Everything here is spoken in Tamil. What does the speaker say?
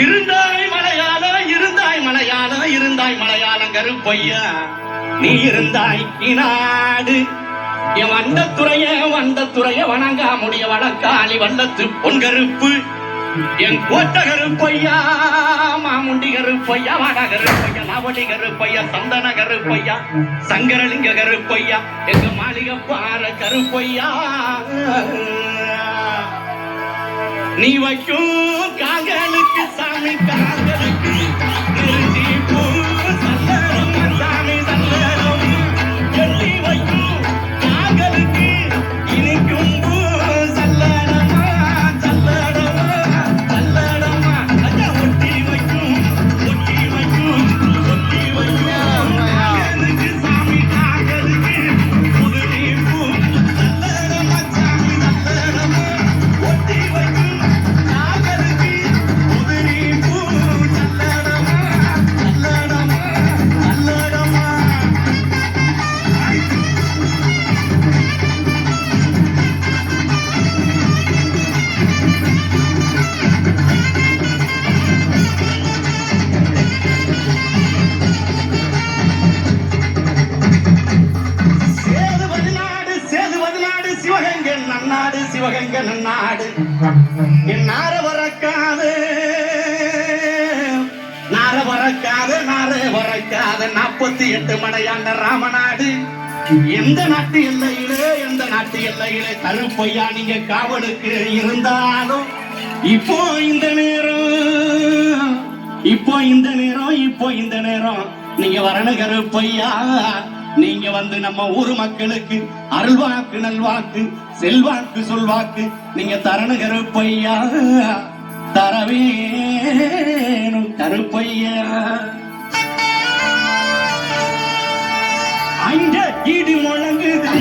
இருந்தாய் மலையாளம் இருந்தாய் மலையாளம் இருந்தாய் மலையாளம் கருப்பையா நீ இருந்தாய் நாடு என் வண்டத்துறைய வணங்கா முடிய வழக்காளி வண்டத்து பொன்கருப்பு என் கோட்ட கருப்பையா மாமுண்டி கருப்பையா வட கருப்பையா நாவடி கருப்பையா சந்தன கருப்பையா சங்கரலிங்க கருப்பையா எங்க மாளிகை பாற கருப்பையா நீ வைக்கும் காகலுக்கு சாமி காகலுக்கு சாமி சல்லடம் எட்டி வைக்கும் காகலுக்கு இனிக்கும் சல்லடமா சல்லடமா சல்லடமா ஒட்டி வைக்கும் காகலுக்கு சாமி காகலுக்கு புதுநீ பூ சல்லடமா சாமி சல்லடமா ஒட்டி வைக்கும் சிவகங்க நன்னாடு என் நார வரக்காது 48 மடையாண்ட ராமநாடு எந்த நாட்டு எல்லையிலே கருப்பையா நீங்க காவலுக்கு இருந்தாலும் இப்போ இந்த நேரம் நீங்க வரணும் கருப்பையா நீங்க வந்து நம்ம ஊரு மக்களுக்கு அருள்வாக்கு நல்வாக்கு செல்வாக்கு சொல்வாக்கு நீங்க தரணும் கருப்பையா தரவேணும் கருப்பையா அங்க இடி முழங்குது